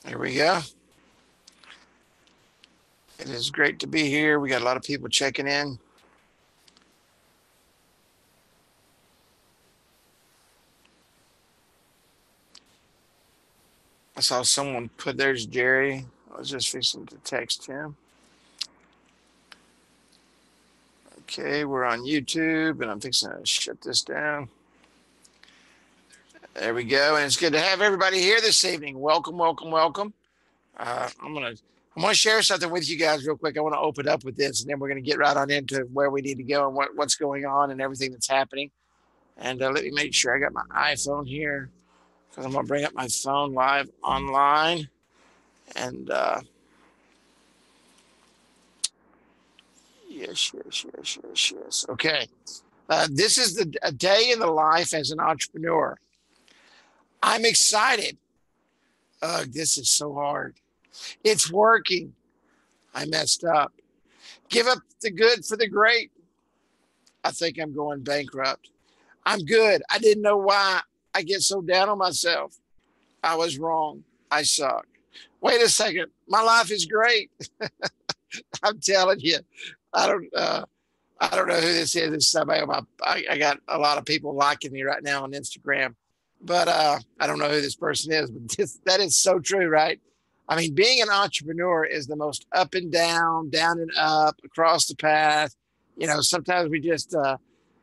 Here we go. It is great to be here. We got a lot of people checking in. I saw someone put there's Jerry. I was just fixing to text him. Okay, we're on YouTube and I'm fixing to shut this down. There we go. And it's good to have everybody here this evening. Welcome, welcome, welcome. I'm gonna share something with you guys real quick. I want to open up with this, and then we're gonna get right on into where we need to go and what's going on and everything that's happening. And let me make sure I got my iPhone here because I'm gonna bring up my phone live online. And yes. Okay, this is a day in the life as an entrepreneur. I'm excited. Ugh, this is so hard. It's working. I messed up. Give up the good for the great. I think I'm going bankrupt. I'm good. I didn't know why I get so down on myself. I was wrong. I suck. Wait a second. My life is great. I'm telling you. I don't. I don't know who this is. This is somebody. I got a lot of people liking me right now on Instagram, but I don't know who this person is. But that is so true, right? I mean, being an entrepreneur is the most up and down and up, across the path. Sometimes we just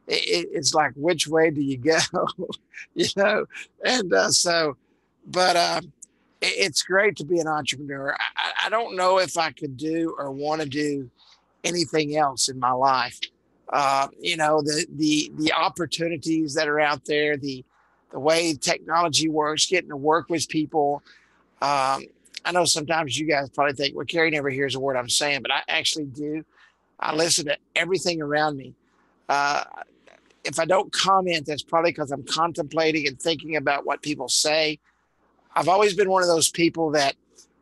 it's like which way do you go, you know? And but it's great to be an entrepreneur. I don't know if I could do or want to do anything else in my life. The opportunities that are out there, the way technology works, getting to work with people. Um, I know sometimes you guys probably think, well, Carrie never hears a word I'm saying, but I actually do. I listen to everything around me. Uh, if I don't comment, that's probably because I'm contemplating and thinking about what people say. I've always been one of those people that,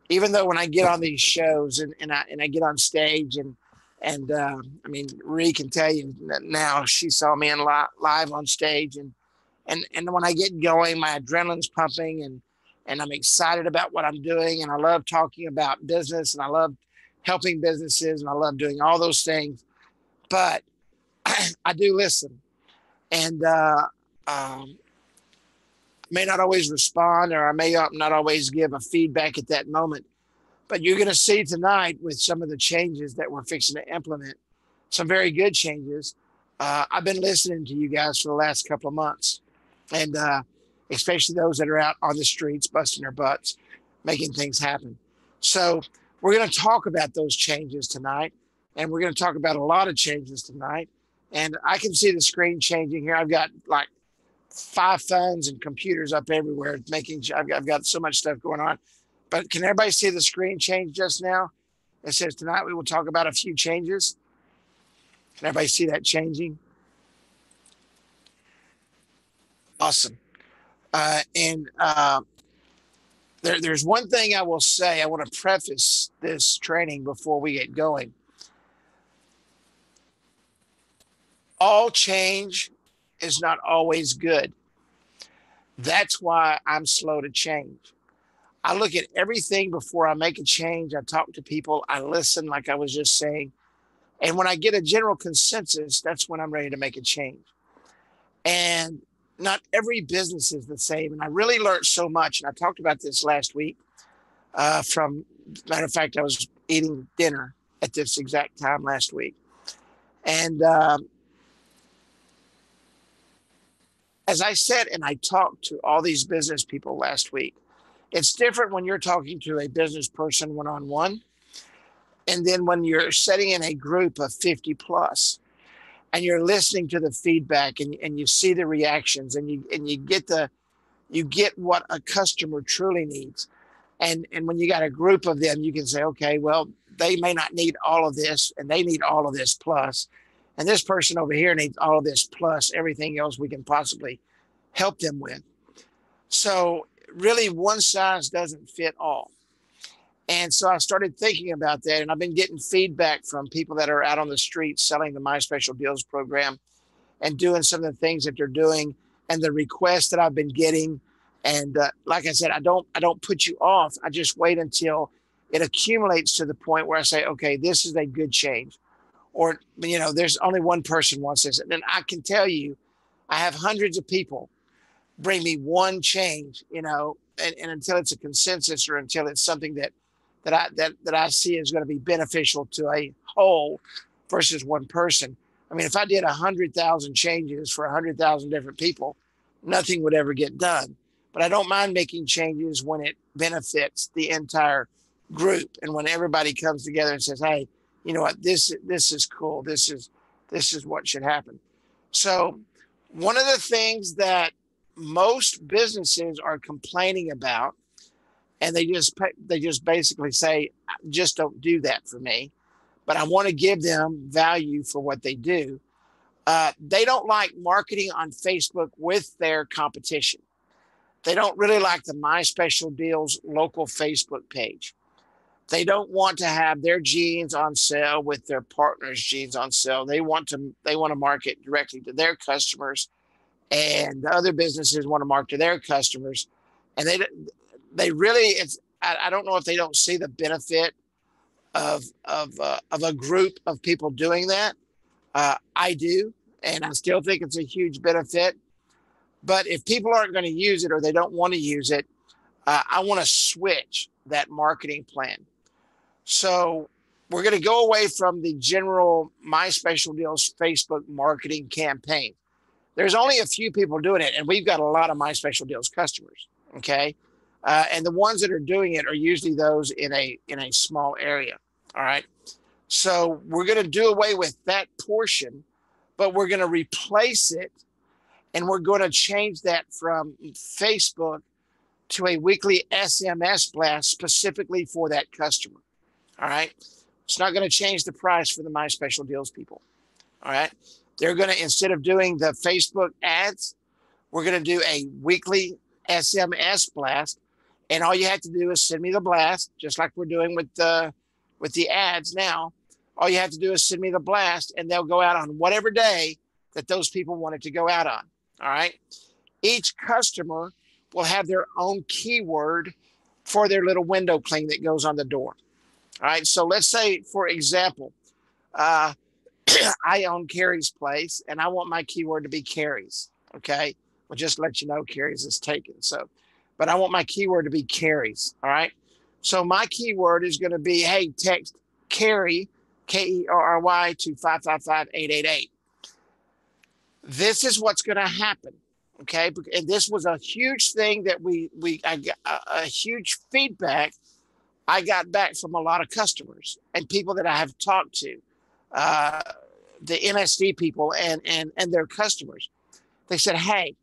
even though when I get on these shows and I get on stage and I mean, Ree can tell you that now she saw me live on stage and when I get going, my adrenaline's pumping and I'm excited about what I'm doing and I love talking about business and I love helping businesses and I love doing all those things. But I do listen and may not always respond or I may not always give a feedback at that moment. But you're going to see tonight with some of the changes that we're fixing to implement, some very good changes. I've been listening to you guys for the last couple of months, and especially those that are out on the streets busting their butts, making things happen. So we're going to talk about those changes tonight, and we're going to talk about a lot of changes tonight. And I can see the screen changing here. I've got like five phones and computers up everywhere, making. I've got so much stuff going on. But can everybody see the screen change just now? It says tonight we will talk about a few changes. Can everybody see that changing? Awesome. And there's one thing I will say. I want to preface this training before we get going. All change is not always good. That's why I'm slow to change. I look at everything before I make a change. I talk to people. I listen, like I was just saying. And when I get a general consensus, that's when I'm ready to make a change. And not every business is the same. And I really learned so much. And I talked about this last week. Matter of fact, I was eating dinner at this exact time last week. And as I said, and I talked to all these business people last week, it's different when you're talking to a business person one on one. And then when you're setting in a group of 50 plus and you're listening to the feedback and you see the reactions and you get what a customer truly needs. And when you got a group of them, you can say, okay, well, they may not need all of this and they need all of this plus. And this person over here needs all of this plus everything else we can possibly help them with. So really one size doesn't fit all. And so I started thinking about that, and I've been getting feedback from people that are out on the street selling the My Special Deals program and doing some of the things that they're doing, and the requests that I've been getting And like I said, I don't put you off. I just wait until it accumulates to the point where I say, okay, this is a good change. Or, there's only one person wants this. And then I can tell you, I have hundreds of people bring me one change, and until it's a consensus or until it's something that I see is going to be beneficial to a whole versus one person. I mean, if I did 100,000 changes for 100,000 different people, nothing would ever get done. But I don't mind making changes when it benefits the entire group and when everybody comes together and says, "Hey, you know what? This is cool. This is what should happen." So, one of the things that most businesses are complaining about, and they just basically say, "Just don't do that for me," but I want to give them value for what they do. They don't like marketing on Facebook with their competition. They don't really like the My Special Deals local Facebook page. They don't want to have their jeans on sale with their partners' jeans on sale. They want to market directly to their customers, and the other businesses want to market to their customers. And they really, I don't know if they don't see the benefit of a group of people doing that. I do, and I still think it's a huge benefit. But if people aren't going to use it or they don't want to use it, I want to switch that marketing plan. So we're going to go away from the general My Special Deals Facebook marketing campaign. There's only a few people doing it, and we've got a lot of My Special Deals customers. Okay, and the ones that are doing it are usually those in a small area. All right, so we're going to do away with that portion, but we're going to replace it, and we're going to change that from Facebook to a weekly SMS blast specifically for that customer. All right. It's not going to change the price for the My Special Deals people. All right. They're going to, instead of doing the Facebook ads, we're going to do a weekly SMS blast. And all you have to do is send me the blast, just like we're doing with the ads now. All you have to do is send me the blast, and they'll go out on whatever day that those people want it to go out on. All right. Each customer will have their own keyword for their little window cling that goes on the door. All right. So let's say, for example, uh, I own Carrie's place and I want my keyword to be Carrie's. Okay. Well, just let you know, Carrie's is taken. So, but I want my keyword to be Carrie's. All right. So my keyword is going to be, hey, text Carrie, Kerry, to 555-888. This is what's going to happen. Okay. And this was a huge thing that I got a huge feedback I got back from a lot of customers and people that I have talked to, uh, the MSD people and their customers. They said, "Hey,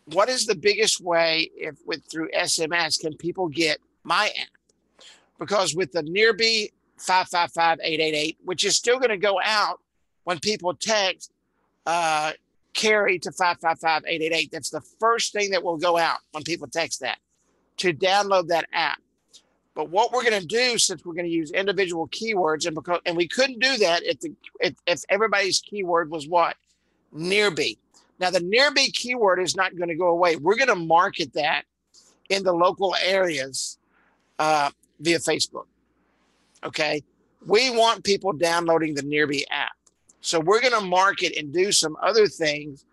what is the biggest way if through SMS can people get my app?" Because with the Nearby 555-888, which is still going to go out when people text uh, Carrie to 555-888, that's the first thing that will go out when people text that, to download that app. But what we're going to do, since we're going to use individual keywords, and we couldn't do that if everybody's keyword was what? Nearby. Now the Nearby keyword is not going to go away. We're going to market that in the local areas via Facebook. Okay, we want people downloading the Nearby app, so we're going to market and do some other things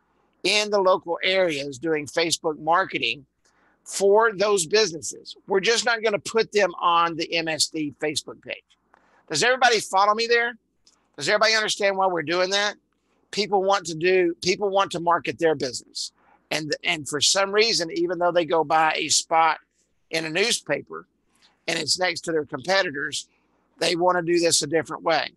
in the local areas doing Facebook marketing for those businesses. We're just not going to put them on the MSD Facebook page. Does everybody follow me there? Does everybody understand why we're doing that? People want to market their business. And for some reason, even though they go buy a spot in a newspaper and it's next to their competitors, they want to do this a different way.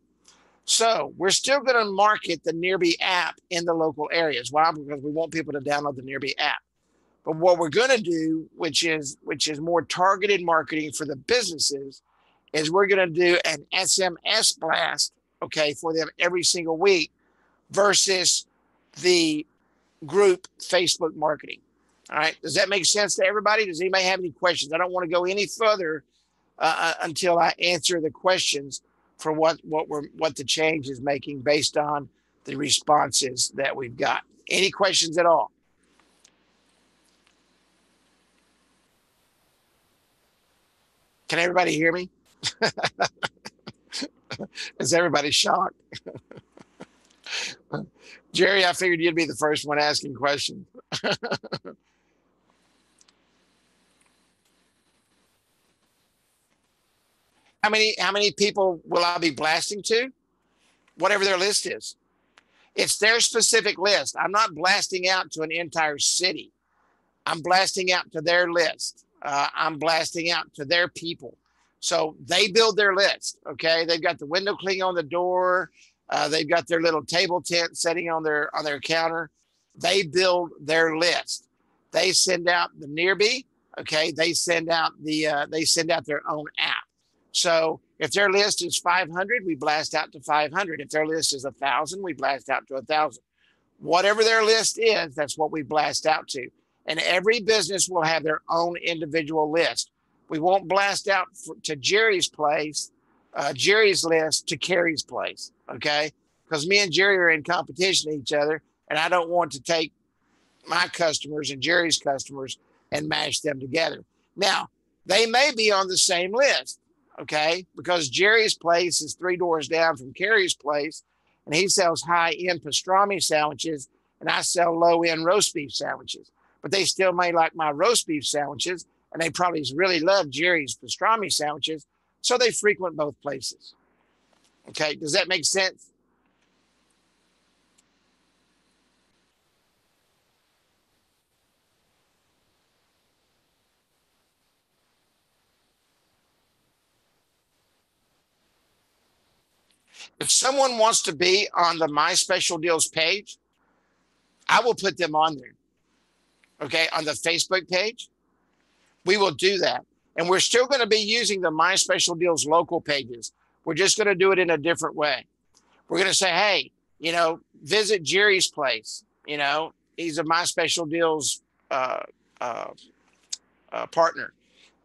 So we're still going to market the Nearby app in the local areas. Why? Because we want people to download the Nearby app. But what we're going to do, which is more targeted marketing for the businesses, is we're going to do an SMS blast, okay, for them every single week versus the group Facebook marketing. All right. Does that make sense to everybody? Does anybody have any questions? I don't want to go any further until I answer the questions for what the change is making based on the responses that we've got. Any questions at all? Can everybody hear me? Is everybody shocked? Jerry, I figured you'd be the first one asking questions. How many people will I be blasting to? Whatever their list is. It's their specific list. I'm not blasting out to an entire city. I'm blasting out to their list. I'm blasting out to their people. So they build their list. Okay, they've got the window cling on the door. They've got their little table tent setting on their counter. They build their list. They send out the nearby. Okay, they send out their own app. So if their list is 500, we blast out to 500. If their list is 1,000, we blast out to 1,000. Whatever their list is, that's what we blast out to. And every business will have their own individual list. We won't blast out to Jerry's place, Jerry's list to Carrie's place, okay? Because me and Jerry are in competition to each other, and I don't want to take my customers and Jerry's customers and mash them together. Now, they may be on the same list, okay? Because Jerry's place is 3 doors down from Carrie's place, and he sells high-end pastrami sandwiches, and I sell low-end roast beef sandwiches. But they still may like my roast beef sandwiches, and they probably really love Jerry's pastrami sandwiches, so they frequent both places. Okay, does that make sense? If someone wants to be on the My Special Deals page, I will put them on there. Okay, on the Facebook page, we will do that. And we're still going to be using the My Special Deals local pages. We're just going to do it in a different way. We're going to say, hey, visit Jerry's place. He's a My Special Deals uh, uh, partner.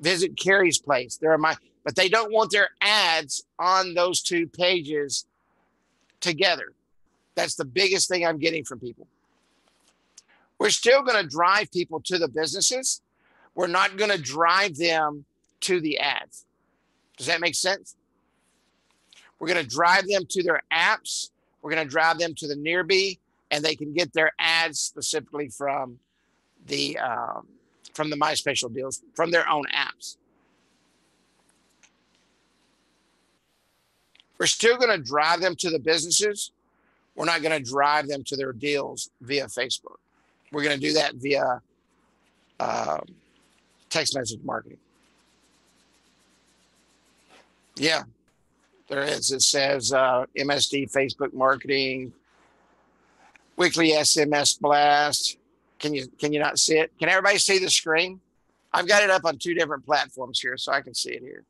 Visit Carrie's place. But they don't want their ads on those two pages together. That's the biggest thing I'm getting from people. We're still going to drive people to the businesses. We're not going to drive them to the ads. Does that make sense? We're going to drive them to their apps. We're going to drive them to the nearby, and they can get their ads specifically the from the My Special Deals from their own apps. We're still going to drive them to the businesses. We're not going to drive them to their deals via Facebook. We're going to do that via uh, text message marketing. Yeah, there is. It says MSD Facebook marketing, weekly SMS blast. Can you not see it? Can everybody see the screen? I've got it up on 2 different platforms here, so I can see it here.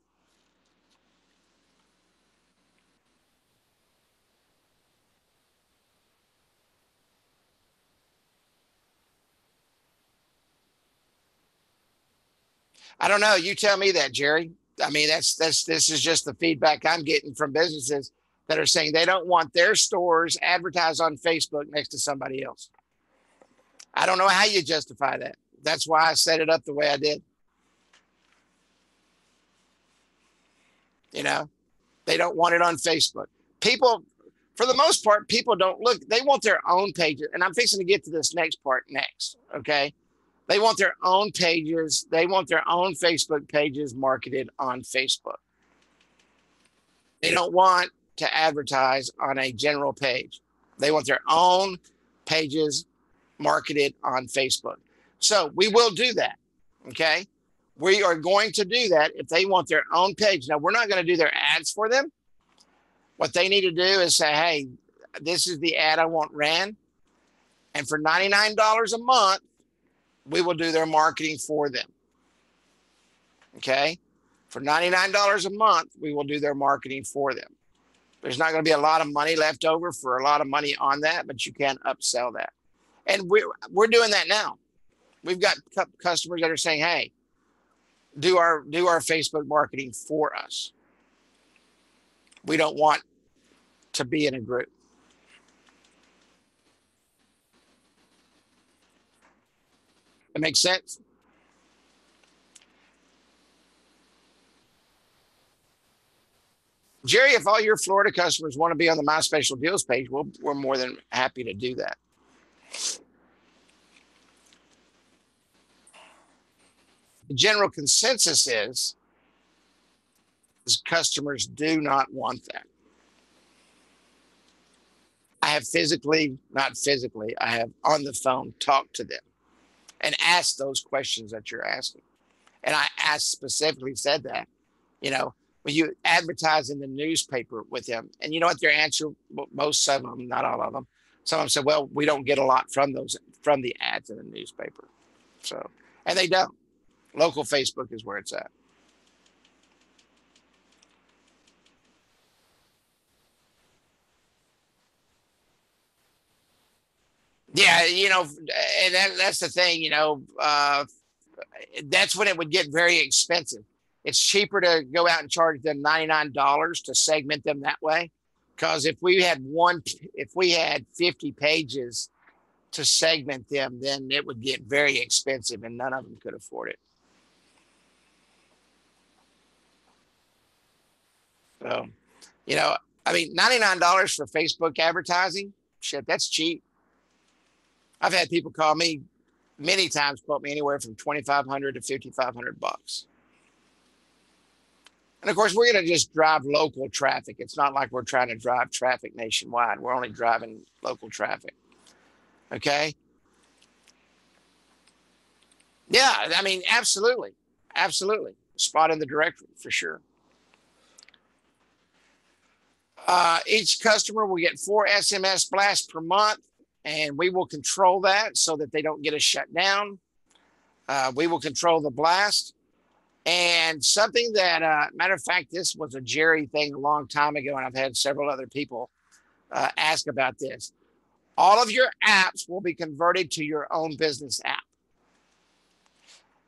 I don't know. You tell me that, Jerry. I mean, this is just the feedback I'm getting from businesses that are saying they don't want their stores advertised on Facebook next to somebody else. I don't know how you justify that. That's why I set it up the way I did. You know, they don't want it on Facebook. People, for the most part, people don't look, they want their own pages. And I'm fixing to get to this next part next. Okay. They want their own pages. They want their own Facebook pages marketed on Facebook. They don't want to advertise on a general page. They want their own pages marketed on Facebook. So we will do that. Okay. We are going to do that if they want their own page. Now, we're not going to do their ads for them. What they need to do is say, hey, this is the ad I want ran. And for $99 a month, we will do their marketing for them. Okay. For $99 a month, we will do their marketing for them. There's not going to be a lot of money left over for a lot of money on that, but you can upsell that. And we're doing that now. We've got customers that are saying, hey, do our Facebook marketing for us. We don't want to be in a group. It makes sense. Jerry, if all your Florida customers want to be on the My Special Deals page, we're more than happy to do that. The general consensus is customers do not want that. I have physically, not physically, I have on the phone talked to them and asked those questions that you're asking. And I asked specifically said that, you know, when you advertise in the newspaper with them, and you know what their answer, most of them, not all of them, some of them said, well, we don't get a lot from those, from the ads in the newspaper. So, and they don't. Local Facebook is where it's at. Yeah, and that's the thing, that's when it would get very expensive. It's cheaper to go out and charge them $99 to segment them that way. Because if we had 50 pages to segment them, then it would get very expensive and none of them could afford it. So, you know, I mean, $99 for Facebook advertising, shit, that's cheap. I've had people call me many times, quote me anywhere from 2,500 to 5,500 bucks. And of course, we're going to just drive local traffic. It's not like we're trying to drive traffic nationwide. We're only driving local traffic. Okay. Yeah. I mean, absolutely. Absolutely. Spot in the directory for sure. Each customer will get 4 SMS blasts per month, and we will control that so that they don't get us shut down. We will control the blast. And something that, matter of fact, this was a Jerry thing a long time ago, and I've had several other people ask about this. All of your apps will be converted to your own business app.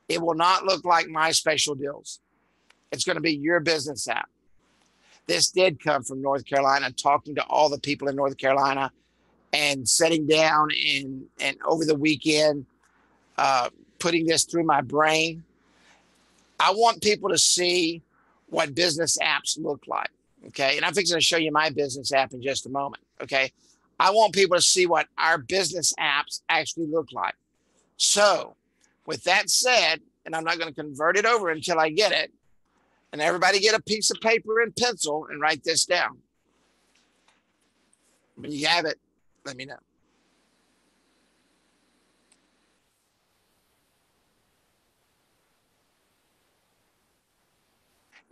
It will not look like My Special Deals. It's going to be your business app. This did come from North Carolina, talking to all the people in North Carolina and sitting down and over the weekend, putting this through my brain. I want people to see what business apps look like. Okay. And I'm fixing to show you my business app in just a moment. Okay. I want people to see what our business apps actually look like. So, with that said, and I'm not going to convert it over until I get it, and everybody get a piece of paper and pencil and write this down. When you have it, let me know.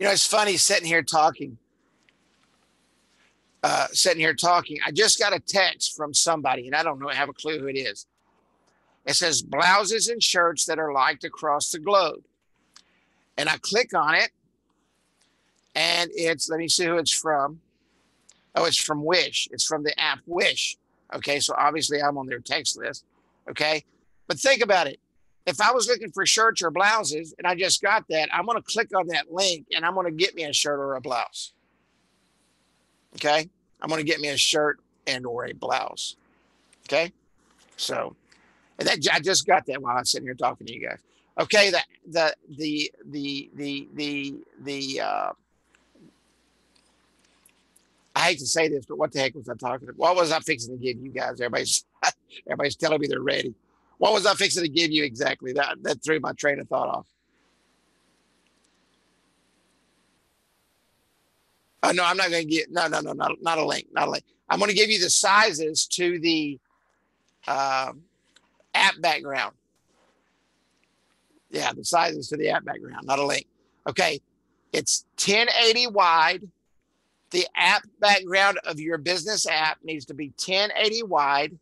It's funny sitting here talking. I just got a text from somebody, and I don't know, I have a clue who it is. It says blouses and shirts that are liked across the globe. And I click on it, and let me see who it's from. Oh, it's from Wish. It's from the app Wish. Okay, so obviously I'm on their text list. Okay, but think about it. If I was looking for shirts or blouses and I just got that, I'm going to click on that link and I'm going to get me a shirt or a blouse. Okay, I'm going to get me a shirt and or a blouse. Okay, so and that I just got that while I'm sitting here talking to you guys. Okay, I hate to say this, but what the heck was I talking about? What was I fixing to give you guys? Everybody's telling me they're ready. What was I fixing to give you exactly? That threw my train of thought off. Oh no, I'm not going to get no, not a link, not a link. I'm going to give you the sizes to the uh, app background. Yeah, the sizes to the app background, not a link. Okay, it's 1080 wide. The app background of your business app needs to be 1080 wide.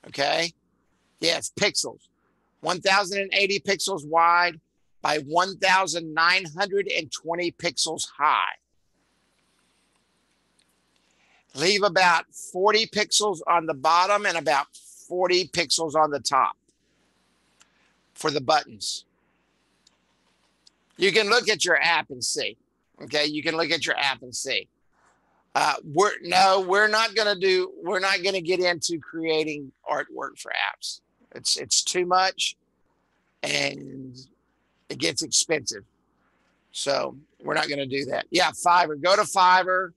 Okay. Yes, pixels. 1080 pixels wide by 1920 pixels high. Leave about 40 pixels on the bottom and about 40 pixels on the top for the buttons. You can look at your app and see. Okay, you can look at your app and see. We're not going to get into creating artwork for apps. It's too much and it gets expensive. So we're not going to do that. Yeah, Fiverr. Go to Fiverr.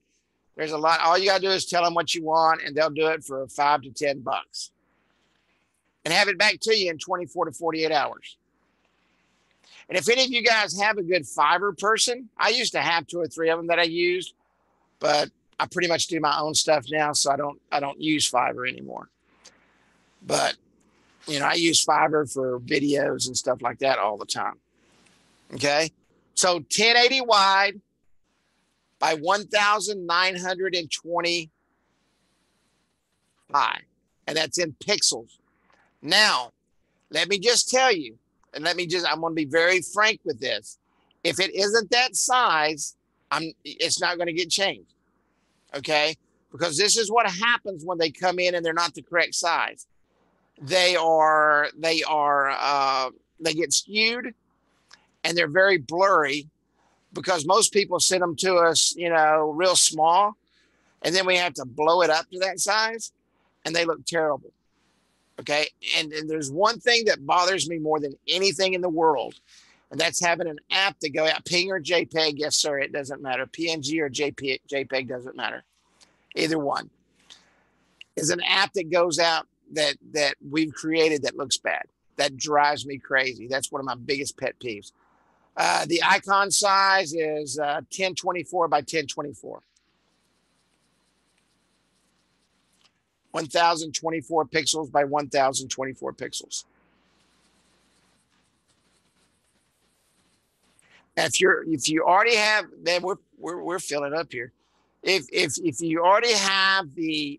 There's a lot. All you got to do is tell them what you want, and they'll do it for $5 to $10 and have it back to you in 24 to 48 hours. And if any of you guys have a good Fiverr person, I used to have two or three of them that I used, but I pretty much do my own stuff now, so I don't use Fiverr anymore. But I use Fiverr for videos and stuff like that all the time. Okay, so 1080 wide by 1920 high, and that's in pixels. Now, let me just tell you, and I'm going to be very frank with this. If it isn't that size, it's not going to get changed. Okay. Because this is what happens when they come in and they're not the correct size. They get skewed and they're very blurry because most people send them to us, real small. And then we have to blow it up to that size and they look terrible. Okay. And there's one thing that bothers me more than anything in the world, and that's having an app to go out, PNG or JPEG. Yes, sir. It doesn't matter. PNG or JPEG doesn't matter. Either one is an app that goes out that we've created that looks bad. That drives me crazy. That's one of my biggest pet peeves. The icon size is 1024 by 1024. 1024 pixels by 1024 pixels. If you already have, then we're filling up here. If you already have the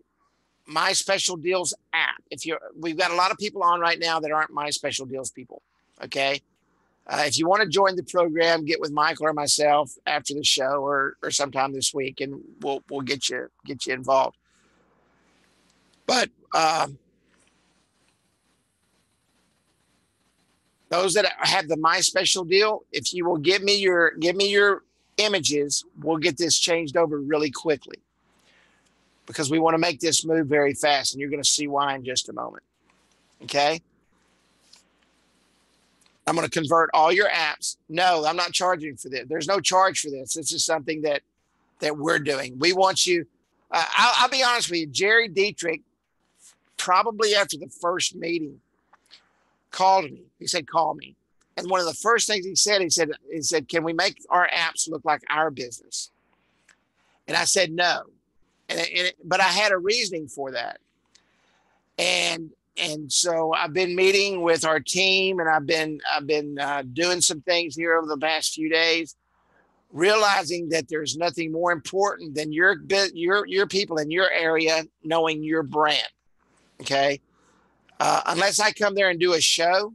My Special Deals app, we've got a lot of people on right now that aren't My Special Deals people. Okay. If you want to join the program, get with Michael or myself after the show or sometime this week, and we'll get you involved. But those that have the My Special Deal, if you will give me your images, we'll get this changed over really quickly because we want to make this move very fast, and you're going to see why in just a moment. Okay. I'm going to convert all your apps. No, I'm not charging for this. There's no charge for this. This is something that we're doing. We want you. I'll be honest with you. Jerry Dietrich, probably after the first meeting, called me. He said, "Call me." And one of the first things he said, "Can we make our apps look like our business?" And I said, "No." But I had a reasoning for that. And so I've been meeting with our team, and I've been doing some things here over the past few days, realizing that there's nothing more important than your people in your area knowing your brand. Okay. Unless I come there and do a show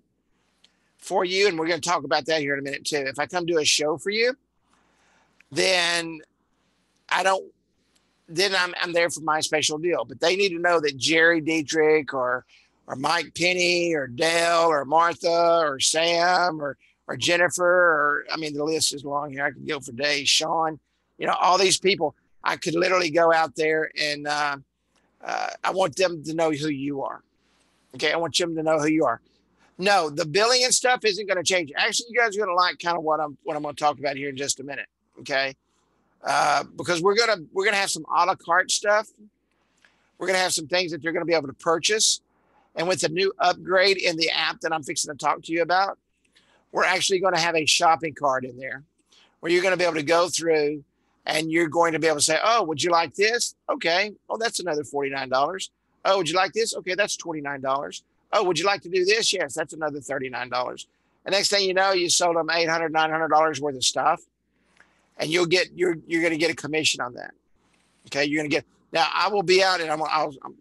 for you, and we're going to talk about that here in a minute too. If I come do a show for you, then I'm there for My Special Deal. But they need to know that Jerry Dietrich or Mike Penny or Dale or Martha or Sam or Jennifer, the list is long here. I could go for days. Sean, all these people, I could literally go out there and I want them to know who you are. Okay. I want them to know who you are. No, the billing and stuff isn't going to change. Actually, you guys are going to like kind of what I'm going to talk about here in just a minute. Okay. Because we're going to have some a la carte stuff. We're going to have some things that you're going to be able to purchase. And with the new upgrade in the app that I'm fixing to talk to you about, we're actually going to have a shopping cart in there where you're going to be able to go through and you're going to be able to say, "Oh, would you like this? Okay. Oh, that's another $49. Oh, would you like this? Okay. That's $29. Oh, would you like to do this? Yes. That's another $39. And next thing you know, you sold them $800, $900 worth of stuff, and you're going to get a commission on that. Okay. You're going to get, now I will be out and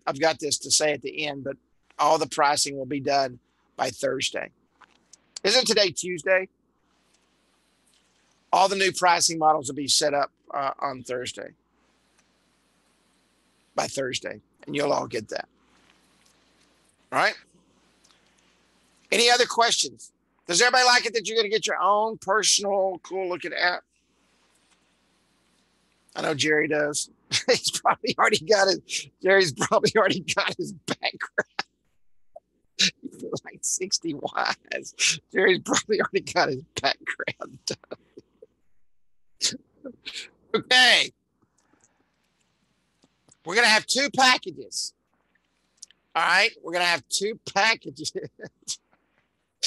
I've got this to say at the end, but all the pricing will be done by Thursday. Isn't today Tuesday? All the new pricing models will be set up on Thursday. By Thursday. And you'll all get that. All right? Any other questions? Does everybody like it that you're going to get your own personal, cool looking app? I know Jerry does. Jerry's probably already got his background. Like 60 wise. Jerry's probably already got his background done. Okay. We're going to have two packages. All right. We're going to have two packages. We're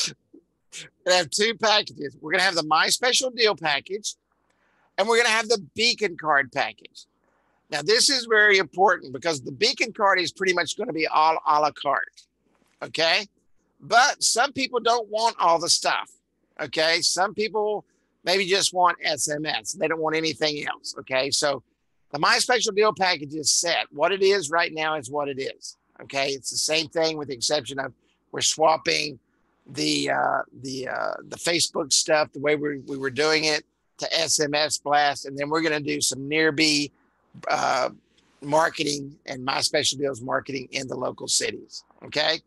going to have two packages. We're going to have the My Special Deal package, and we're going to have the Beacon Card package. Now, this is very important because the Beacon Card is pretty much going to be all a la carte. Okay. But some people don't want all the stuff. Okay. Some people maybe just want SMS. They don't want anything else. Okay. So the My Special Deal package is set. What it is right now is what it is. Okay. It's the same thing with the exception of we're swapping the Facebook stuff, the way we were doing it, to SMS blast. And then we're going to do some nearby marketing and My Special Deals marketing in the local cities. Okay.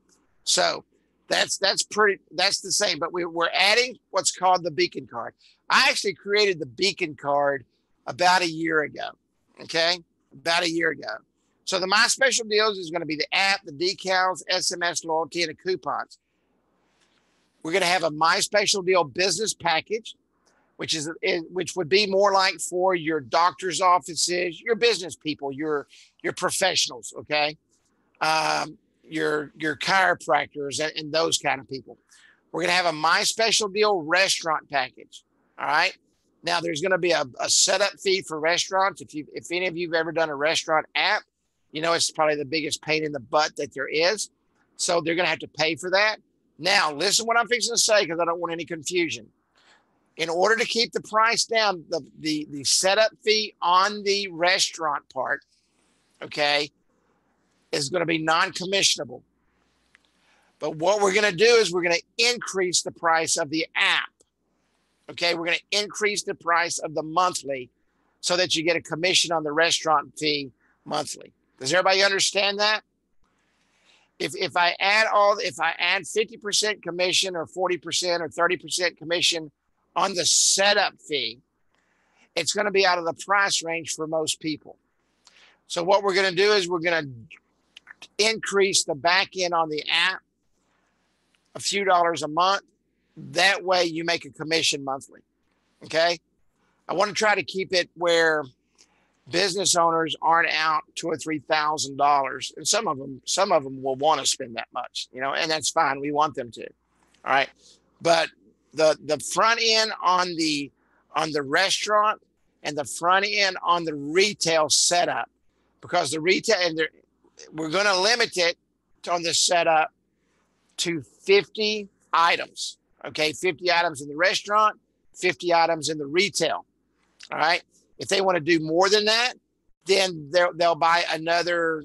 So that's the same, but we're adding what's called the Beacon Card. I actually created the Beacon Card about a year ago. Okay. About a year ago. So the My Special Deals is going to be the app, the decals, SMS loyalty, and the coupons. We're going to have a My Special Deal business package, which would be more like for your doctor's offices, your business people, your professionals, okay, your chiropractors and those kind of people. We're going to have a My Special Deal restaurant package. All right. Now there's going to be a setup fee for restaurants. If any of you've ever done a restaurant app, you know it's probably the biggest pain in the butt that there is. So they're going to have to pay for that. Now listen what I'm fixing to say because I don't want any confusion. In order to keep the price down, the setup fee on the restaurant part, okay, is going to be non-commissionable. But what we're going to do is we're going to increase the price of the app. Okay, we're going to increase the price of the monthly so that you get a commission on the restaurant fee monthly. Does everybody understand that? If I add 50% commission or 40% or 30% commission on the setup fee, it's going to be out of the price range for most people. So what we're going to do is we're going to increase the back end on the app a few dollars a month. That way you make a commission monthly. Okay. I want to try to keep it where business owners aren't out $2,000 or $3,000. And some of them will want to spend that much, you know, and that's fine. We want them to. All right. But the front end on the restaurant and the front end on the retail setup, because the retail we're going to limit it on the setup to 50 items. Okay, 50 items in the restaurant, 50 items in the retail. All right. If they want to do more than that, then they'll buy another,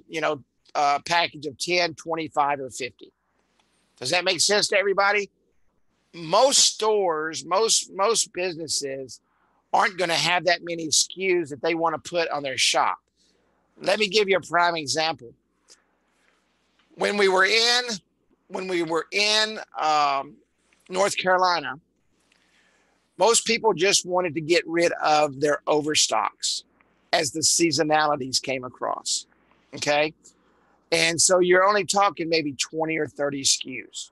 package of 10, 25, or 50. Does that make sense to everybody? Most stores, most businesses aren't going to have that many SKUs that they want to put on their shop. Let me give you a prime example. When we were in North Carolina, most people just wanted to get rid of their overstocks as the seasonalities came across. Okay. And so you're only talking maybe 20 or 30 SKUs,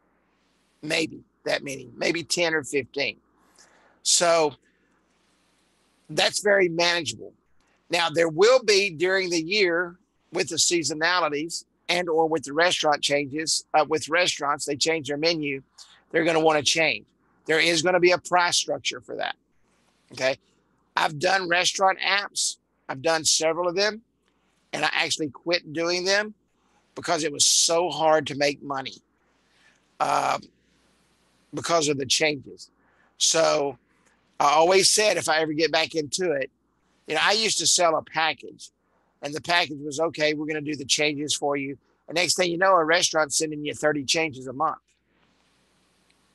maybe that many, maybe 10 or 15. So that's very manageable. Now there will be during the year with the seasonalities and or with the restaurant changes, with restaurants, they change their menu. They're going to want to change. There is going to be a price structure for that. Okay. I've done restaurant apps. I've done several of them, and I actually quit doing them because it was so hard to make money because of the changes. So I always said, if I ever get back into it, I used to sell a package, and the package was, okay, we're going to do the changes for you. And next thing you know, a restaurant's sending you 30 changes a month,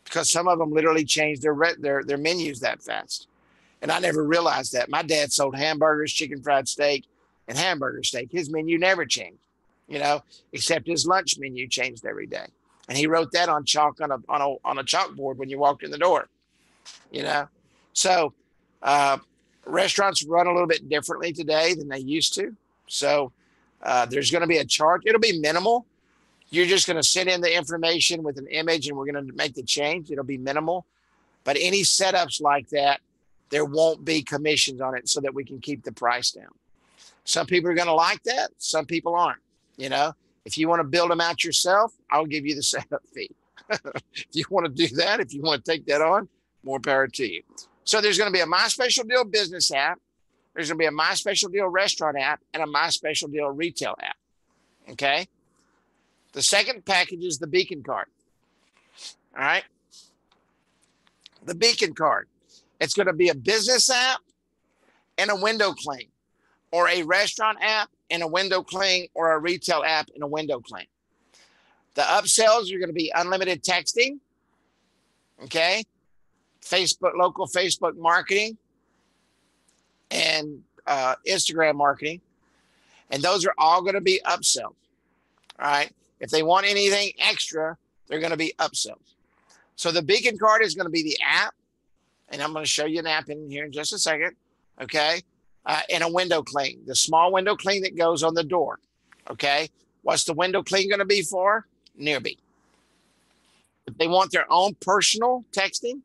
because some of them literally changed their menus that fast. And I never realized that. My dad sold hamburgers, chicken fried steak, and hamburger steak. His menu never changed, except his lunch menu changed every day. And he wrote that on chalk on a chalkboard when you walked in the door, So restaurants run a little bit differently today than they used to. So there's going to be a charge. It'll be minimal. You're just going to send in the information with an image and we're going to make the change. It'll be minimal. But any setups like that, there won't be commissions on it so that we can keep the price down. Some people are going to like that. Some people aren't. You know, if you want to build them out yourself, I'll give you the setup fee. If you want to do that, if you want to take that on, more power to you. So there's going to be a My Special Deal business app. There's going to be a My Special Deal restaurant app and a My Special Deal retail app. Okay. The second package is the Beacon card. All right. The Beacon card. It's going to be a business app and a window clean, or a restaurant app and a window clean, or a retail app and a window clean. The upsells are going to be unlimited texting. Okay. Facebook, local Facebook marketing, and Instagram marketing. And those are all going to be upsells. All right. If they want anything extra, they're going to be upsells. So the Beacon card is going to be the app. And I'm going to show you an app in here in just a second. Okay. And a window clean, the small window clean that goes on the door. Okay. What's the window clean going to be for? Nearby. If they want their own personal texting,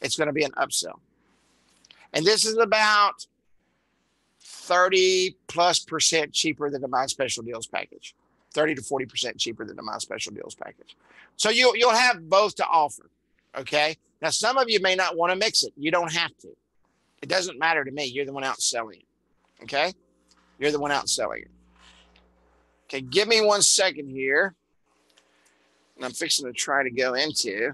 it's going to be an upsell. And this is about 30+% cheaper than the My Special Deals package. 30 to 40% cheaper than the My Special Deals package. So you'll have both to offer. Okay. Now, some of you may not want to mix it. You don't have to. It doesn't matter to me. You're the one out selling it. Okay. You're the one out selling it. Okay. Give me 1 second here. And I'm fixing to try to go into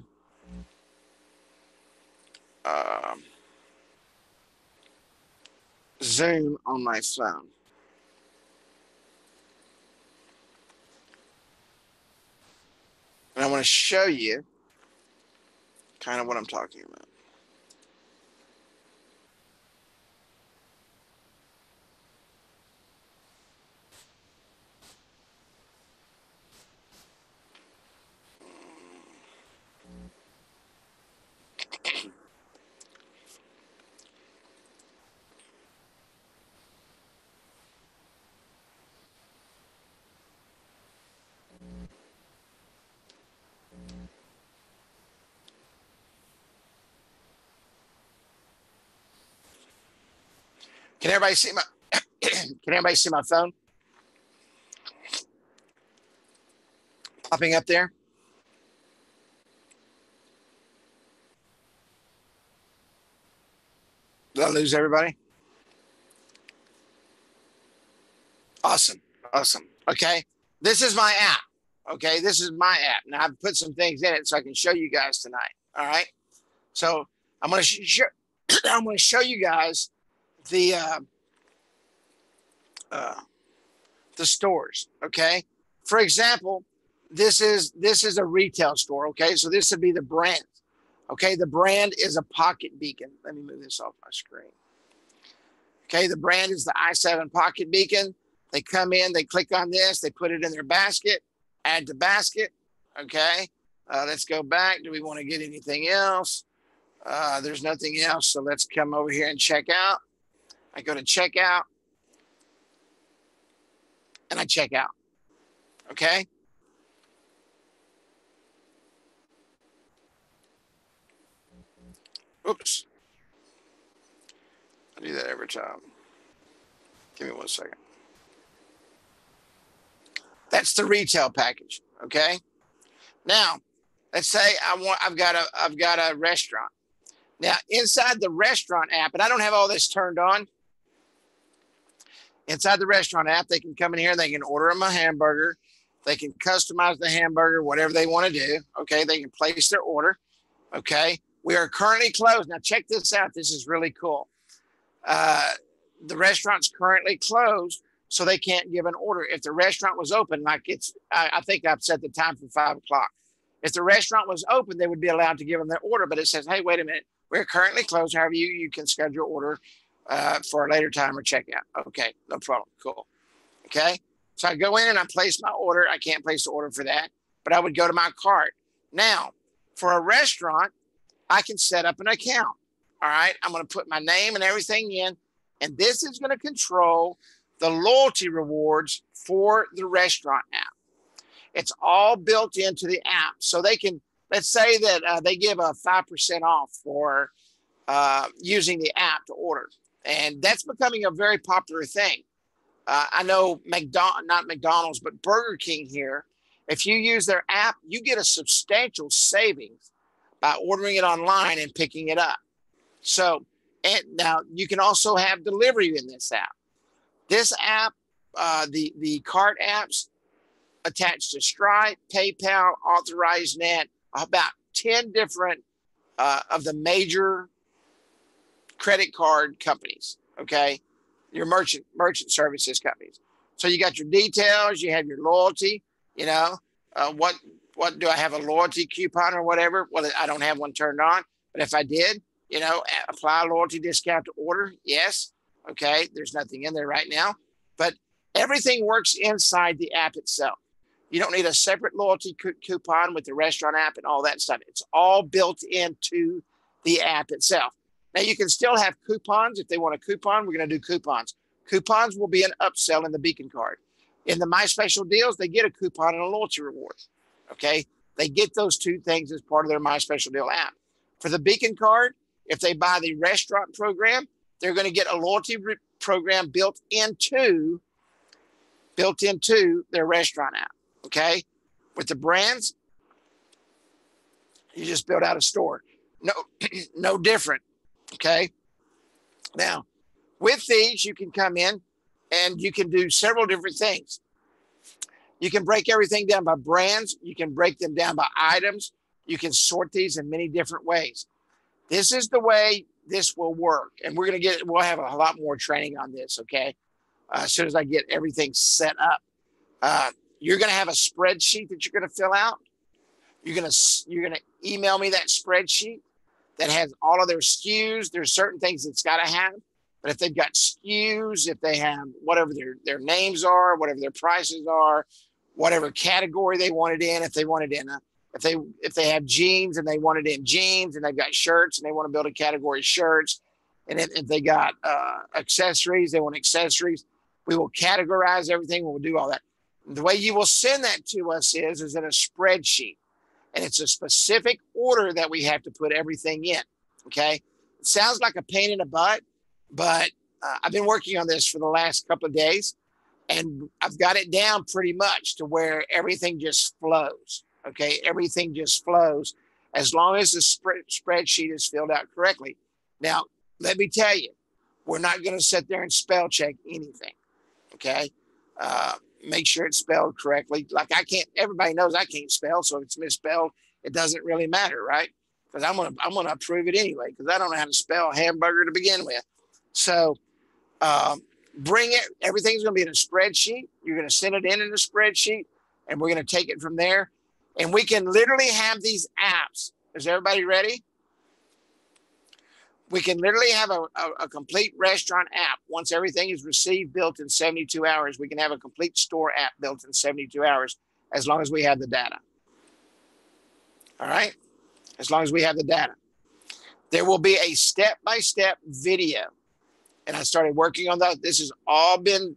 Zoom on my phone. And I want to show you kind of what I'm talking about. Can everybody see my can everybody see my phone popping up there? Did I lose everybody? Awesome. Awesome. Okay. This is my app. Okay. This is my app. Now I've put some things in it so I can show you guys tonight. All right. So I'm going to I'm going to show you guys the stores. Okay. For example, this is a retail store. Okay. So this would be the brand. Okay. The brand is a Pocket Beacon. Let me move this off my screen. Okay. The brand is the i7 Pocket Beacon. They come in, they click on this, they put it in their basket, add to basket. Okay. Let's go back. Do we want to get anything else? There's nothing else. So let's come over here and check out. I go to checkout and I check out. Okay. Oops. I do that every time. Give me 1 second. That's the retail package. Okay. Now, let's say I've got a restaurant. Now, inside the restaurant app, and I don't have all this turned on. Inside the restaurant app, they can come in here, they can order them a hamburger. They can customize the hamburger, whatever they want to do. Okay. They can place their order. Okay. We are currently closed. Now, check this out. This is really cool. The restaurant's currently closed, so they can't give an order. If the restaurant was open, like I think I've set the time for 5 o'clock. If the restaurant was open, they would be allowed to give them their order, but it says, hey, wait a minute, we're currently closed. However, you can schedule your order for a later time or checkout. Okay, no problem. Cool. Okay, so I go in and I place my order. I can't place the order for that, but I would go to my cart. Now, for a restaurant, I can set up an account. All right, I'm going to put my name and everything in, and this is going to control the loyalty rewards for the restaurant app. It's all built into the app. So they can, let's say that they give a 5% off for using the app to order. And that's becoming a very popular thing. I know not McDonald's, but Burger King here, if you use their app, you get a substantial savings by ordering it online and picking it up. So, and now you can also have delivery in this app. This app, the cart apps attached to Stripe, PayPal, Authorized Net, about 10 different of the major credit card companies. Okay, your merchant services companies. So you got your details, you have your loyalty. You know, what do I have, a loyalty coupon or whatever? Well, I don't have one turned on, but if I did, apply a loyalty discount to order. Yes. Okay. There's nothing in there right now, but everything works inside the app itself. You don't need a separate loyalty coupon with the restaurant app and all that stuff. It's all built into the app itself. Now you can still have coupons. If they want a coupon, we're going to do coupons. Coupons will be an upsell in the Beacon card. In the My Special Deals, they get a coupon and a loyalty reward. Okay. They get those two things as part of their My Special Deal app. For the Beacon card, if they buy the restaurant program, they're going to get a loyalty program built into their restaurant app. Okay. With the brands, you just build out a store. No different. Okay. Now, with these, you can come in and you can do several different things. You can break everything down by brands. You can break them down by items. You can sort these in many different ways. This is the way this will work. And we'll have a lot more training on this. Okay. As soon as I get everything set up, you're going to have a spreadsheet that you're going to fill out. You're going to email me that spreadsheet that has all of their SKUs. There's certain things it's got to have, but if they've got SKUs, if they have whatever their names are, whatever their prices are, whatever category they want it in, if they have jeans and they want it in jeans, and they've got shirts and they want to build a category shirts, and if they got accessories, they want accessories. We will categorize everything. We'll do all that. The way you will send that to us is in a spreadsheet. And it's a specific order that we have to put everything in. Okay. It sounds like a pain in the butt, but I've been working on this for the last couple of days, and I've got it down pretty much to where everything just flows. Okay. Everything just flows as long as the spreadsheet is filled out correctly. Now, let me tell you, we're not going to sit there and spell check anything. Okay. Make sure it's spelled correctly. Like everybody knows I can't spell. So if it's misspelled, it doesn't really matter, right? Because I'm going to approve it anyway, because I don't know how to spell hamburger to begin with. So bring it. Everything's going to be in a spreadsheet. You're going to send it in a spreadsheet, and we're going to take it from there. And we can literally have these apps. Is everybody ready? We can literally have a complete restaurant app. Once everything is received, built in 72 hours, we can have a complete store app built in 72 hours, as long as we have the data. All right? As long as we have the data. There will be a step-by-step video. And I started working on that. This has all been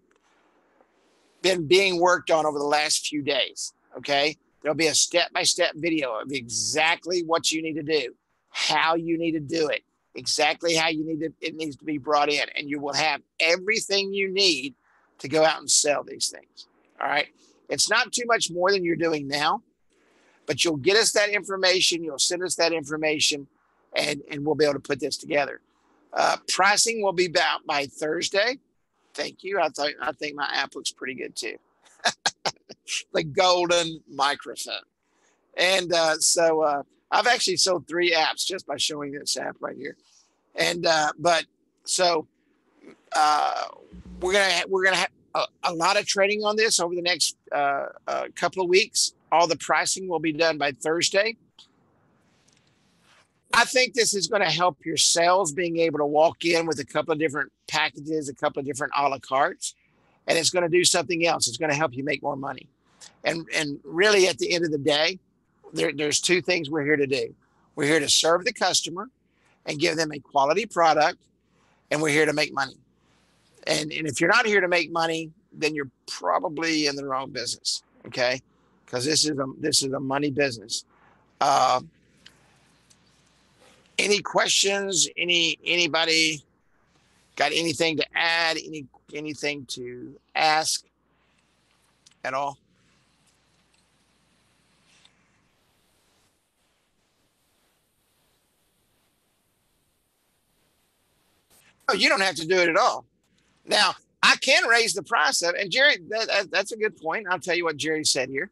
being worked on over the last few days. Okay? There'll be a step-by-step video of exactly what you need to do, how you need to do it, exactly how it needs to be brought in, and you will have everything you need to go out and sell these things. All right. It's not too much more than you're doing now, but you'll get us that information. You'll send us that information, and we'll be able to put this together. Pricing will be about by Thursday. Thank you. I think my app looks pretty good too. The golden microphone. And so I've actually sold 3 apps just by showing this app right here. And we're gonna have a lot of training on this over the next couple of weeks. All the pricing will be done by Thursday. I think this is going to help your sales, being able to walk in with a couple of different packages, a couple of different a la cartes, and it's going to do something else. It's going to help you make more money. And really, at the end of the day, there's 2 things we're here to do. We're here to serve the customer and give them a quality product, and we're here to make money. And if you're not here to make money, then you're probably in the wrong business. Okay, because this is a money business. Any questions? Anybody got anything to add? Anything to ask at all? Oh, you don't have to do it at all. Now, I can raise the price of it. And Jerry, that's a good point. I'll tell you what Jerry said here.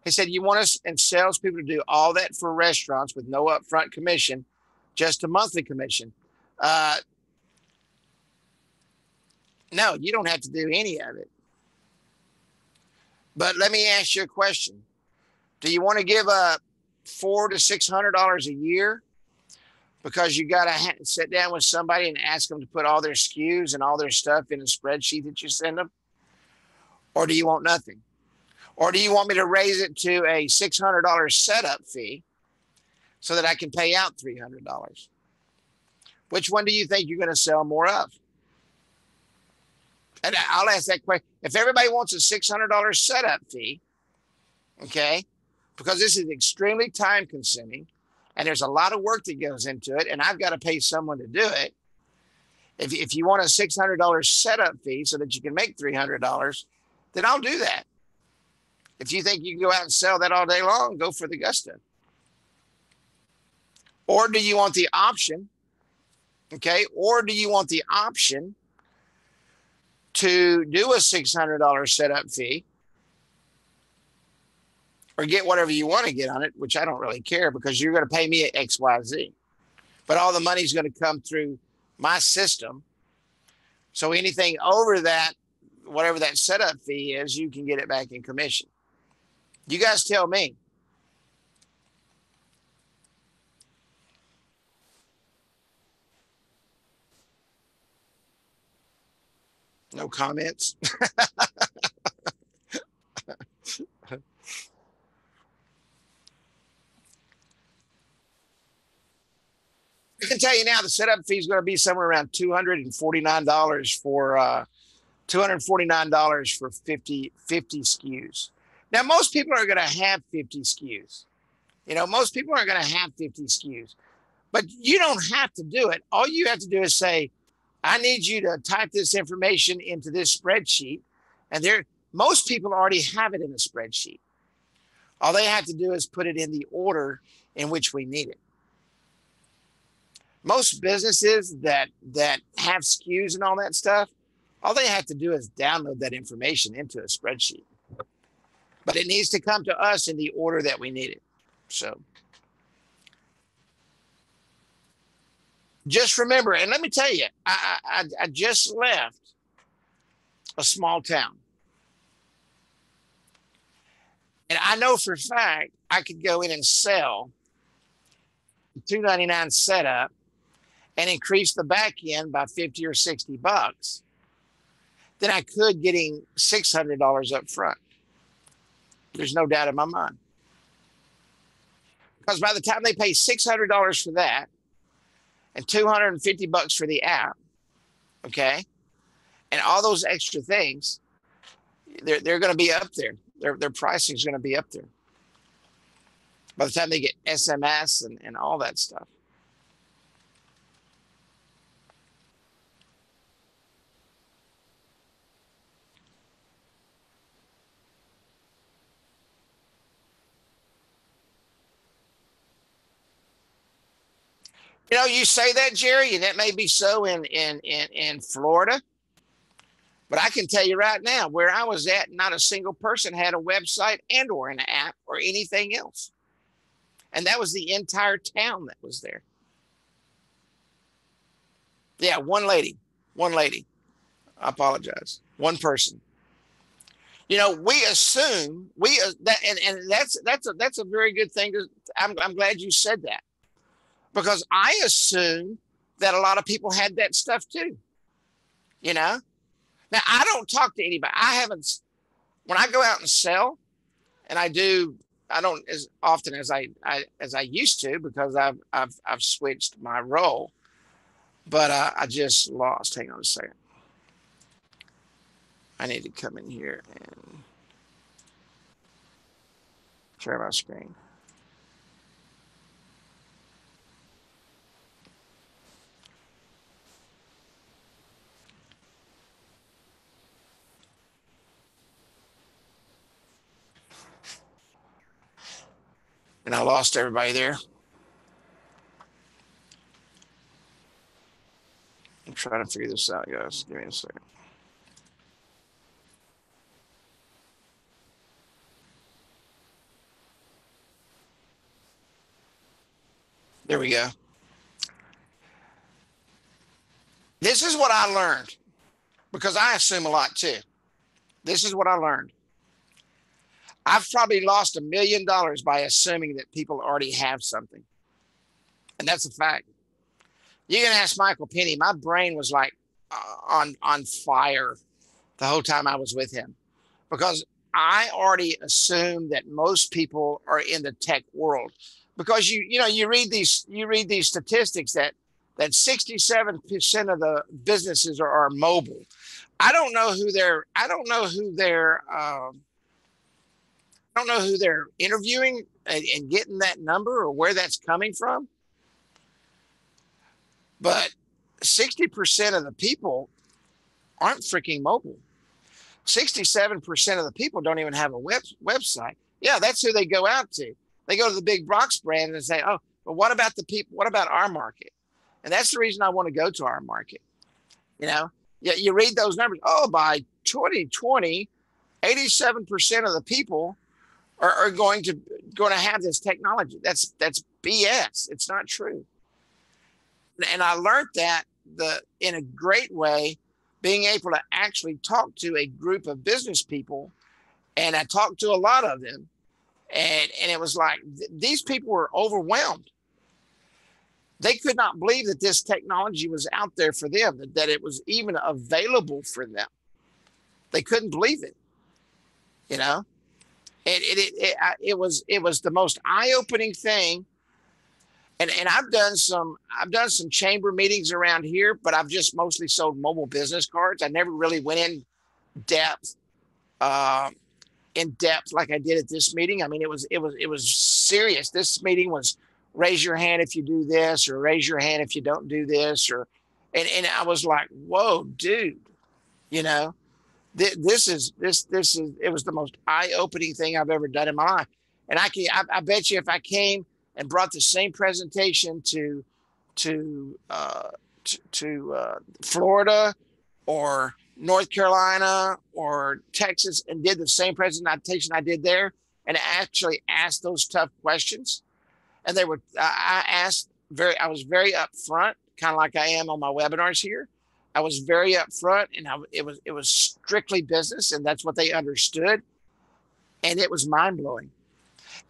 He said, you want us and salespeople to do all that for restaurants with no upfront commission, just a monthly commission. Uh, no, you don't have to do any of it. But let me ask you a question. Do you want to give up $400 to $600 a year because you got to sit down with somebody and ask them to put all their SKUs and all their stuff in a spreadsheet that you send them? Or do you want nothing? Or do you want me to raise it to a $600 setup fee so that I can pay out $300? Which one do you think you're going to sell more of? And I'll ask that question. If everybody wants a $600 setup fee, okay, because this is extremely time consuming and there's a lot of work that goes into it, and I've got to pay someone to do it. If you want a $600 setup fee so that you can make $300, then I'll do that. If you think you can go out and sell that all day long, go for the gusto. Or do you want the option? Okay. Or do you want the option to do a $600 setup fee or get whatever you want to get on it, which I don't really care because you're going to pay me at XYZ. But all the money's going to come through my system. So anything over that, whatever that setup fee is, you can get it back in commission. You guys tell me. No comments. I can tell you now the setup fee is going to be somewhere around $249 for $249 for 50 SKUs. Now, most people are going to have 50 SKUs. You know, most people are going to have 50 SKUs, but you don't have to do it. All you have to do is say, I need you to type this information into this spreadsheet. And most people already have it in a spreadsheet. All they have to do is put it in the order in which we need it. Most businesses that have SKUs and all that stuff, all they have to do is download that information into a spreadsheet. But it needs to come to us in the order that we need it. So just remember, and let me tell you, I just left a small town. And I know for a fact I could go in and sell $299 setup and increase the back end by 50 or 60 bucks, then I could getting $600 up front. There's no doubt in my mind. Because by the time they pay $600 for that and 250 bucks for the app, okay, and all those extra things, they're going to be up there. Their pricing is going to be up there by the time they get SMS and all that stuff. You know, you say that, Jerry, and that may be so in Florida, but I can tell you right now, where I was at, not a single person had a website and or an app or anything else. And that was the entire town that was there. Yeah, one lady. One lady. I apologize. One person. You know, we assume that, and that's a very good thing. I'm glad you said that because I assume that a lot of people had that stuff too. You know, now I don't talk to anybody. I haven't when I go out and sell, and I do. I don't as often as I used to because I've switched my role. But I just lost. Hang on a second. I need to come in here and share my screen. And I lost everybody there. I'm trying to figure this out, guys. Give me a second. There we go. This is what I learned because I assume a lot too. This is what I learned. I've probably lost $1 million by assuming that people already have something. And that's a fact. You can ask Michael Penny. My brain was like on fire the whole time I was with him because I already assumed that most people are in the tech world because you read these statistics that 67% of the businesses are mobile. I don't know who they're interviewing and getting that number or where that's coming from, but 60% of the people aren't freaking mobile. 67% of the people don't even have a website. Yeah, that's who they go out to. They go to the big box brand and say, oh, but what about the people? What about our market? And that's the reason I want to go to our market. Yeah, you read those numbers. Oh, by 2020, 87% of the people are going to have this technology. That's BS. It's not true. And I learned that in a great way, being able to actually talk to a group of business people, and I talked to a lot of them, and it was like these people were overwhelmed. They could not believe that this technology was out there for them, that it was even available for them. They couldn't believe it, you know. And it was the most eye-opening thing. And I've done some chamber meetings around here, but I've just mostly sold mobile business cards. I never really went depth uh, in depth like I did at this meeting. I mean, it was serious. This meeting was raise your hand if you do this, or raise your hand if you don't do this, and I was like, whoa, dude, you know, this is it was the most eye-opening thing I've ever done in my life. And I bet you if I came and brought the same presentation to Florida or North Carolina or Texas and did the same presentation I did there and actually asked those tough questions, and I was very upfront, kind of like I am on my webinars here. I was very upfront, and it was strictly business, and that's what they understood, and it was mind blowing.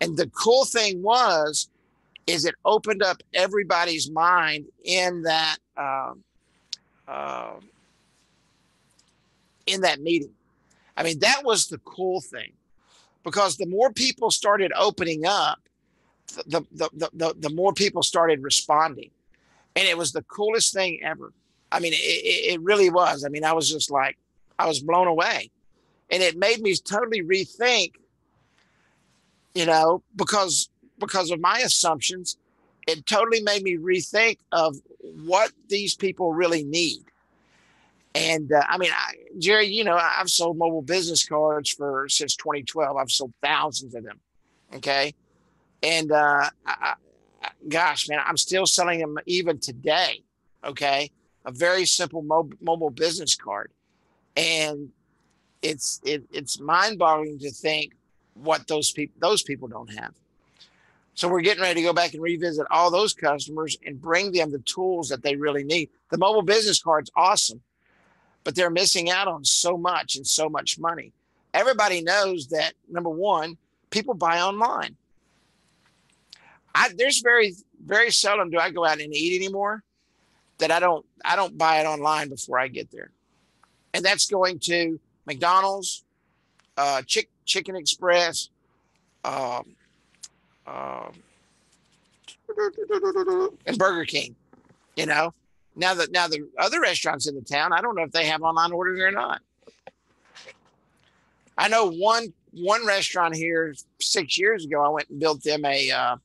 And the cool thing is it opened up everybody's mind uh, in that meeting. I mean, that was the cool thing, because the more people started opening up, the more people started responding, and it was the coolest thing ever. I mean, it really was. I mean, I was just like, I was blown away, and it made me totally rethink, because of my assumptions. It totally made me rethink of what these people really need. And I mean, Jerry, I've sold mobile business cards since 2012. I've sold thousands of them. Okay. And gosh, man, I'm still selling them even today. Okay. A very simple mobile business card. And it's mind boggling to think what those people don't have. So we're getting ready to go back and revisit all those customers and bring them the tools that they really need. The mobile business card's awesome, but they're missing out on so much and so much money. Everybody knows that, number one, people buy online. There's very, very seldom do I go out and eat anymore that I don't buy it online before I get there. And that's going to McDonald's, Chicken Express, and Burger King. Now the other restaurants in the town, I don't know if they have online ordering or not. I know one restaurant here 6 years ago, I went and built them a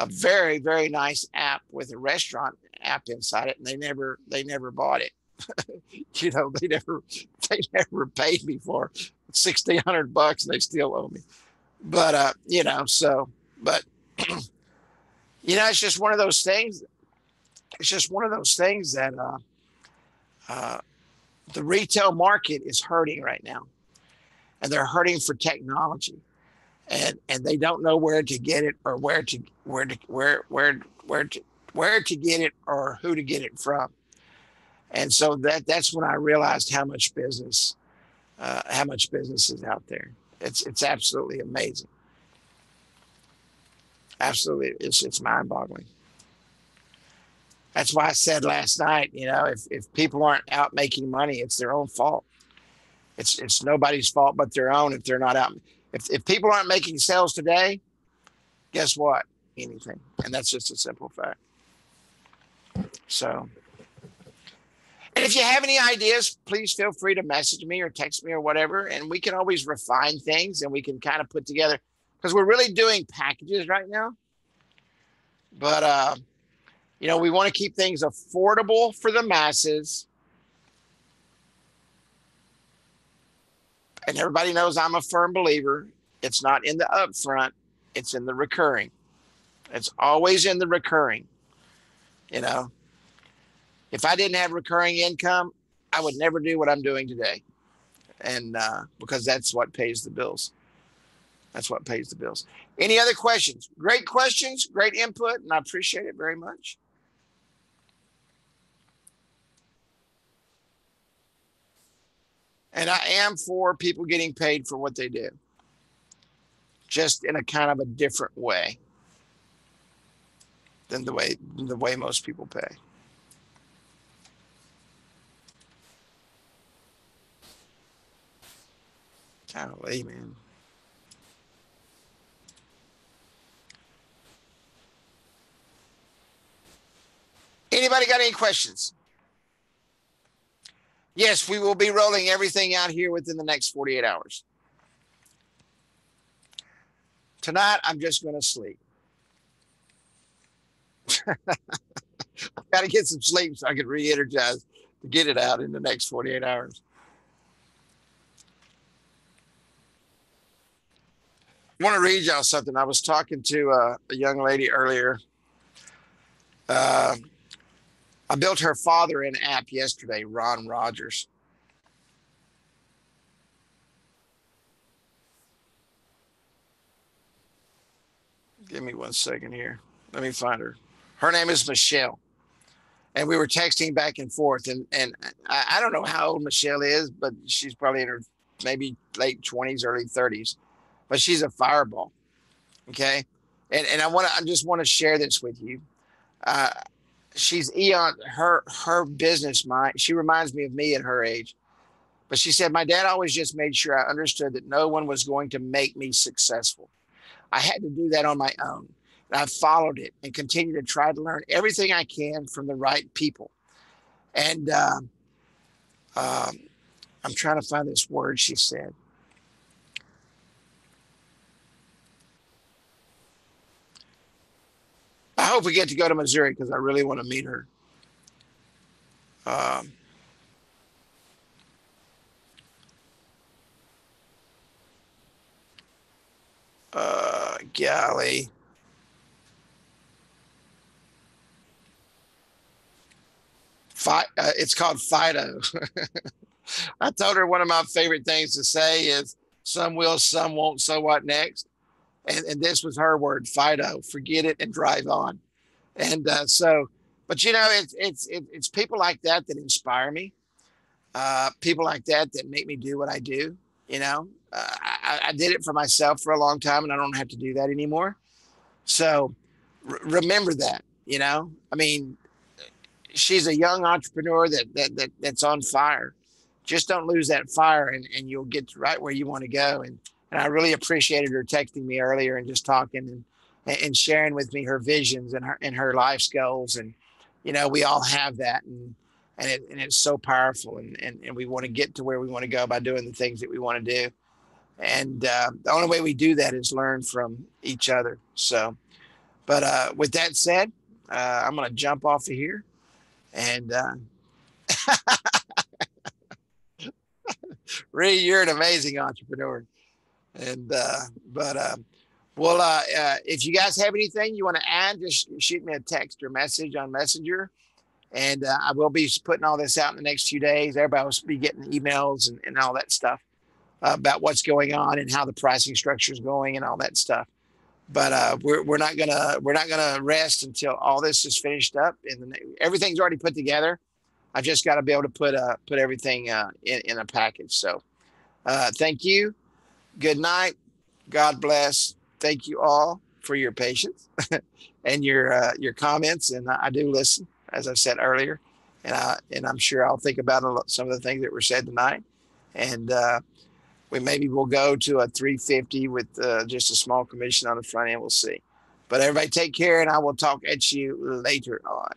very, very nice app with a restaurant app inside it, and they never bought it. They never paid me for $1,600 and they still owe me. But but It's just one of those things. It's just one of those things that uh, the retail market is hurting right now, and they're hurting for technology, and they don't know where to get it, or where to get it, or who to get it from. And so that's when I realized how much business is out there. It's absolutely amazing. Absolutely, it's mind boggling. That's why I said last night, if people aren't out making money, it's their own fault. It's nobody's fault but their own if they're not out. If people aren't making sales today, guess what? Anything. And that's just a simple fact. So, and if you have any ideas, please feel free to message me or text me or whatever. And we can always refine things and we can kind of put together, because we're really doing packages right now. But, we want to keep things affordable for the masses. And everybody knows I'm a firm believer. It's not in the upfront, it's in the recurring. It's always in the recurring. You know, if I didn't have recurring income, I would never do what I'm doing today. And because that's what pays the bills. That's what pays the bills. Any other questions? Great questions, great input, and I appreciate it very much. And I am for people getting paid for what they do, just in a kind of a different way than the way most people pay. Golly, man. Anybody got any questions? Yes, we will be rolling everything out here within the next 48 hours. Tonight, I'm just going to sleep. Got to get some sleep so I can re-energize to get it out in the next 48 hours. I want to read y'all something. I was talking to a young lady earlier. Uh, I built her father an app yesterday, Ron Rogers. Give me 1 second here. Let me find her. Her name is Michelle. And we were texting back and forth. And I don't know how old Michelle is, but she's probably in her maybe late 20s, early 30s. But she's a fireball. Okay. And I just want to share this with you. Uh, she's eon her business mind. She reminds me of me at her age. But she said, my dad always just made sure I understood that no one was going to make me successful. I had to do that on my own. And I've followed it and continue to try to learn everything I can from the right people. And um, I'm trying to find this word she said. I hope we get to go to Missouri because I really want to meet her. Um, Golly. It's called Fido. I told her one of my favorite things to say is some will, some won't. So what next? And this was her word, Fido. Forget it and drive on. And but it's people like that that inspire me. People like that make me do what I do. I did it for myself for a long time, and I don't have to do that anymore. So remember that. I mean, she's a young entrepreneur that's on fire. Just don't lose that fire, and you'll get right where you want to go. And I really appreciated her texting me earlier and just talking and sharing with me her visions and her life's goals. And we all have that, and it's so powerful. And we want to get to where we want to go by doing the things that we want to do. And the only way we do that is learn from each other. So, but with that said, I'm going to jump off of here. And Ree, you're an amazing entrepreneur. And but Well, if you guys have anything you want to add, just shoot me a text or message on Messenger. And I will be putting all this out in the next few days. Everybody will be getting emails and all that stuff about what's going on and how the pricing structure is going and all that stuff. But we're not gonna rest until all this is finished up and everything's already put together. I've just got to be able to put everything in a package. So thank you. Good night. God bless. Thank you all for your patience and your comments. And I do listen, as I said earlier, and I'm sure I'll think about some of the things that were said tonight. And we maybe we'll go to a 350 with just a small commission on the front end. We'll see. But everybody take care, and I will talk at you later on.